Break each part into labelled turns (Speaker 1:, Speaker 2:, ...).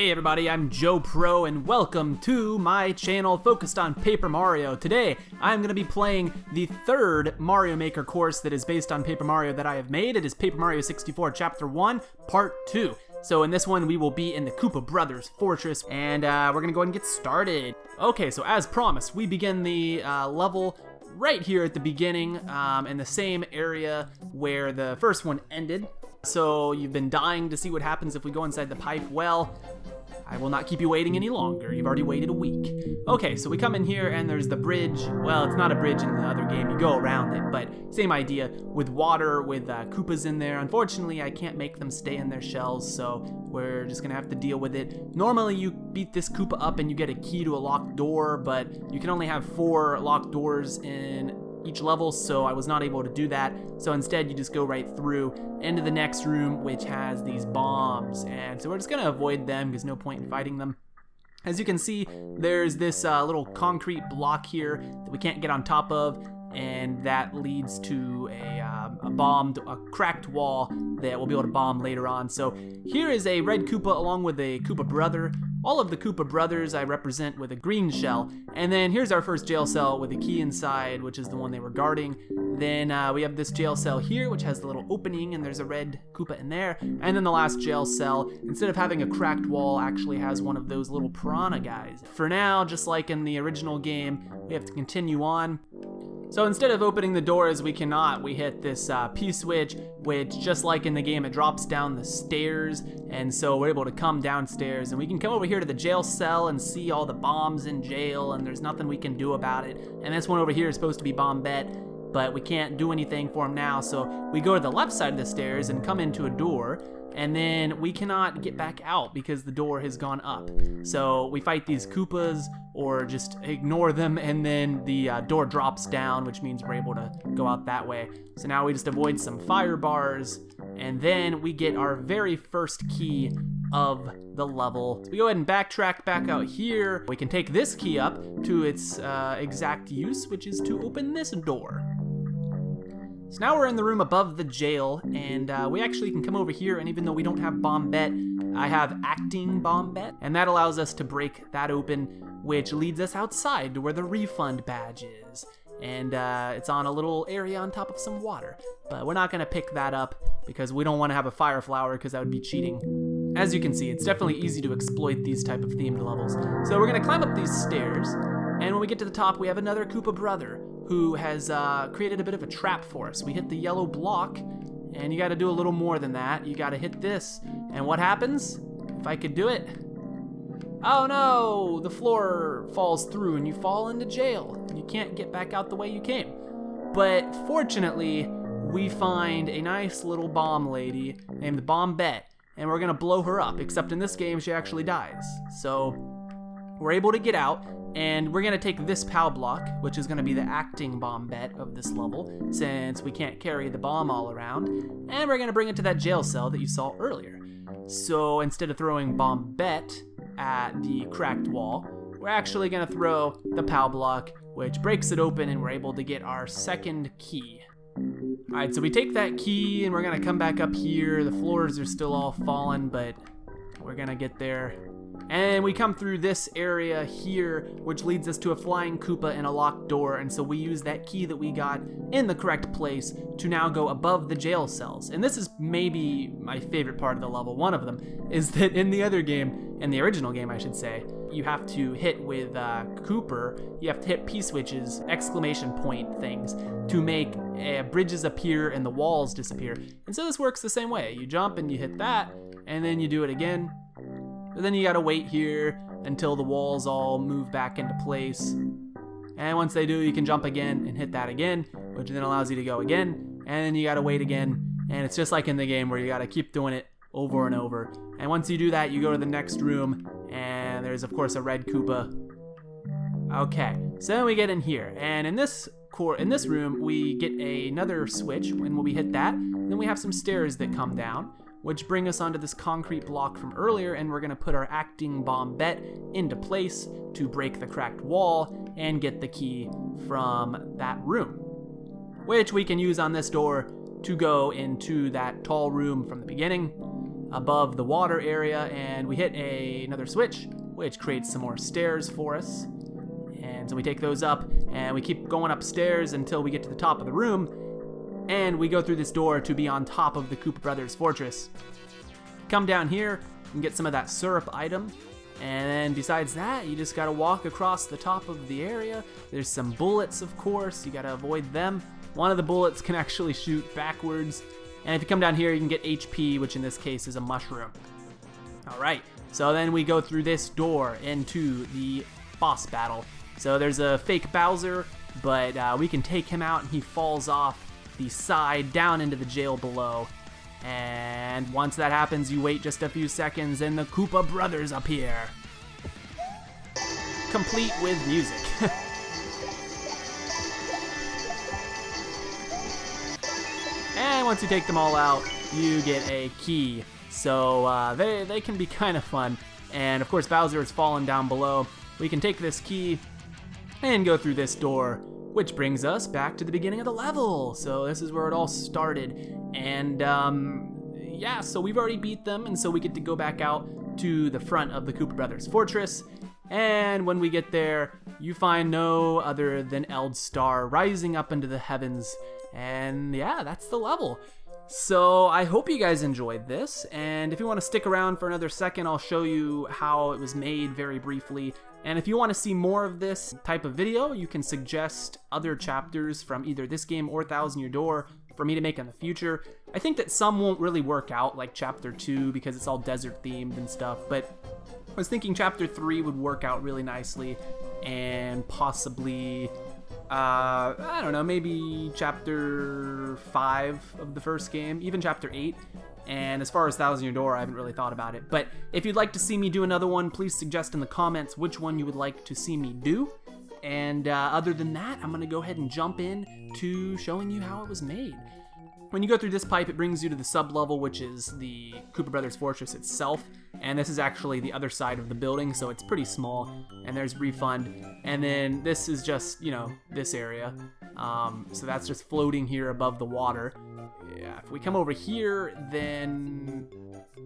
Speaker 1: Hey everybody, I'm Joe Pro and welcome to my channel focused on Paper Mario. Today, I'm going to be playing the third Mario Maker course that is based on Paper Mario that I have made. It is Paper Mario 64 Chapter 1, Part 2. So in this one, we will be in the Koopa Brothers Fortress, and we're going to go ahead and get started. Okay, so as promised, we begin the level right here at the beginning in the same area where the first one ended. So you've been dying to see what happens if we go inside the pipe. Well, I will not keep you waiting any longer. You've already waited a week. Okay, so we come in here and there's the bridge. Well, it's not a bridge in the other game. You go around it, but same idea with water, with Koopas in there. Unfortunately, I can't make them stay in their shells, so we're just gonna have to deal with it. Normally, you beat this Koopa up and you get a key to a locked door, but you can only have 4 locked doors in each level, so I was not able to do that. So instead, you just go right through into the next room, which has these bombs. And so we're just gonna avoid them because no point in fighting them. As you can see, there's this little concrete block here that we can't get on top of, and that leads to a cracked wall that we'll be able to bomb later on. So here is a red Koopa along with a Koopa brother. All of the Koopa brothers I represent with a green shell. And then here's our first jail cell with a key inside, which is the one they were guarding. Then we have this jail cell here, which has the little opening, and there's a red Koopa in there. And then the last jail cell, instead of having a cracked wall, actually has one of those little piranha guys. For now, just like in the original game, we have to continue on. So instead of opening the doors, we hit this P-switch, which just like in the game, it drops down the stairs, and so we're able to come downstairs, and we can come over here to the jail cell and see all the bombs in jail, and there's nothing we can do about it. And this one over here is supposed to be Bombette, but we can't do anything for him now, so we go to the left side of the stairs and come into a door, and then we cannot get back out because the door has gone up. So we fight these Koopas or just ignore them, and then the door drops down, which means we're able to go out that way. So now we just avoid some fire bars, and then we get our very first key of the level. So we go ahead and backtrack back out here. We can take this key up to its exact use, which is to open this door. So now we're in the room above the jail, and we actually can come over here, and even though we don't have Bombette, I have Acting Bombette, and that allows us to break that open, which leads us outside to where the refund badge is. And it's on a little area on top of some water, but we're not gonna pick that up because we don't wanna have a fire flower because that would be cheating. As you can see, it's definitely easy to exploit these type of themed levels. So we're gonna climb up these stairs, and when we get to the top, we have another Koopa brother who has created a bit of a trap for us. We hit the yellow block, and you gotta do a little more than that. You gotta hit this, and what happens? If I could do it. Oh no, the floor falls through and you fall into jail. You can't get back out the way you came. But fortunately, we find a nice little bomb lady named Bombette, and we're gonna blow her up, except in this game, she actually dies. So we're able to get out, and we're gonna take this POW block, which is gonna be the acting Bombette of this level, since we can't carry the bomb all around, and we're gonna bring it to that jail cell that you saw earlier. So instead of throwing Bombette at the cracked wall, we're actually gonna throw the POW block, which breaks it open, and we're able to get our second key. Alright, so we take that key, and we're gonna come back up here. The floors are still all fallen, but we're gonna get there. And we come through this area here, which leads us to a flying Koopa and a locked door, and so we use that key that we got in the correct place to now go above the jail cells. And this is maybe my favorite part of the level. One of them is that in the other game, in the original game I should say, you have to hit with Cooper, you have to hit P-switches, exclamation point things, to make bridges appear and the walls disappear. And so this works the same way. You jump and you hit that, and then you do it again. But then you gotta wait here until the walls all move back into place. And once they do, you can jump again and hit that again, which then allows you to go again. And then you gotta wait again. And it's just like in the game where you gotta keep doing it over and over. And once you do that, you go to the next room, and there's of course a red Koopa. Okay, so then we get in here, and in this room, we get another switch, and when we hit that, then we have some stairs that come down, which bring us onto this concrete block from earlier, and we're gonna put our acting Bombette into place to break the cracked wall and get the key from that room, which we can use on this door to go into that tall room from the beginning. above the water area, and we hit another switch, which creates some more stairs for us. And so we take those up, and we keep going upstairs until we get to the top of the room, and we go through this door to be on top of the Koopa Brothers fortress. Come down here and get some of that syrup item, and then besides that, you just gotta walk across the top of the area. There's some bullets, of course, you gotta avoid them. One of the bullets can actually shoot backwards, and if you come down here, you can get HP, which in this case is a mushroom. Alright, so then we go through this door into the boss battle. So there's a fake Bowser, but we can take him out, and he falls off the side down into the jail below. And once that happens, you wait just a few seconds, and the Koopa Brothers appear, complete with music. And once you take them all out, you get a key. So they can be kind of fun. And of course, Bowser is fallen down below. We can take this key and go through this door, which brings us back to the beginning of the level. So this is where it all started. And yeah, so we've already beat them, and so we get to go back out to the front of the Koopa Brothers fortress. And when we get there, you find no other than Eldstar rising up into the heavens. And yeah, that's the level. So I hope you guys enjoyed this, and if you want to stick around for another second, I'll show you how it was made very briefly. And if you want to see more of this type of video, you can suggest other chapters from either this game or Thousand Year Door for me to make in the future. I think that some won't really work out, like Chapter 2, because it's all desert themed and stuff, but I was thinking Chapter 3 would work out really nicely, and possibly, I don't know, maybe Chapter 5 of the first game, even Chapter 8. And as far as Thousand Year Door, I haven't really thought about it. But if you'd like to see me do another one, please suggest in the comments which one you would like to see me do. And other than that, I'm going to go ahead and jump in to showing you how it was made. When you go through this pipe, it brings you to the sub-level, which is the Koopa Brothers Fortress itself. And this is actually the other side of the building, so it's pretty small. And there's Refund. And then this is just, you know, this area. So that's just floating here above the water. Yeah, if we come over here, then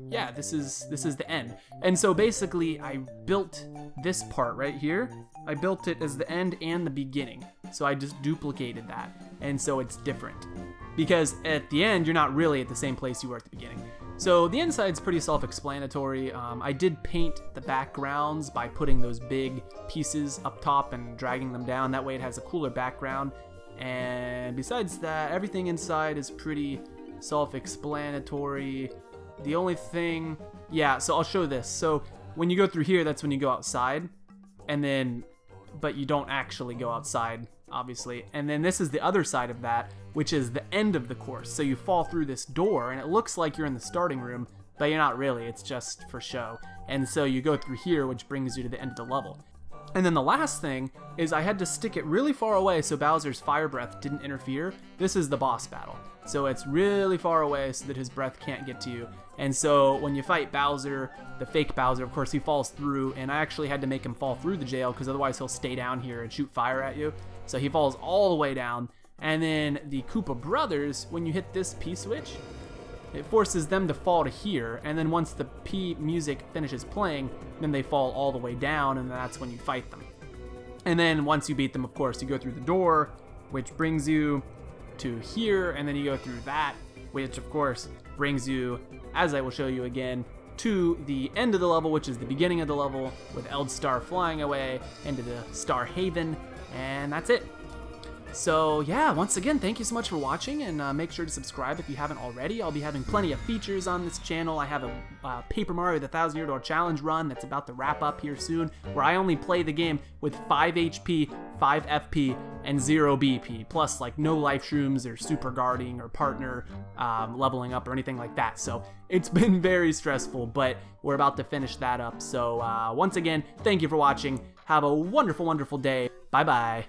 Speaker 1: yeah, this is the end. And so basically, I built this part right here. I built it as the end and the beginning. So I just duplicated that. And so it's different. Because at the end, you're not really at the same place you were at the beginning. So the inside's pretty self-explanatory. I did paint the backgrounds by putting those big pieces up top and dragging them down. That way it has a cooler background. And besides that, everything inside is pretty self-explanatory. The only thing, yeah, so I'll show this. So when you go through here, that's when you go outside. And then, but you don't actually go outside, obviously. And then this is the other side of that, which is the end of the course. So you fall through this door, and it looks like you're in the starting room, but you're not really, it's just for show. And so you go through here, which brings you to the end of the level. And then the last thing is I had to stick it really far away so Bowser's fire breath didn't interfere. This is the boss battle. So it's really far away so that his breath can't get to you. And so when you fight Bowser, the fake Bowser, of course, he falls through, and I actually had to make him fall through the jail because otherwise he'll stay down here and shoot fire at you. So he falls all the way down. And then the Koopa Brothers, when you hit this P switch, it forces them to fall to here, and then once the P music finishes playing, then they fall all the way down, and that's when you fight them. And then once you beat them, of course, you go through the door, which brings you to here, and then you go through that, which of course brings you, as I will show you again, to the end of the level, which is the beginning of the level, with Eldstar flying away into the Star Haven, and that's it. So yeah, once again, thank you so much for watching, and make sure to subscribe if you haven't already. I'll be having plenty of features on this channel. I have a Paper Mario the 1000 Year Door Challenge run that's about to wrap up here soon, where I only play the game with 5 HP, 5 FP, and 0 BP, plus like no life shrooms or super guarding or partner leveling up or anything like that. So it's been very stressful, but we're about to finish that up. So once again, thank you for watching. Have a wonderful, wonderful day. Bye-bye.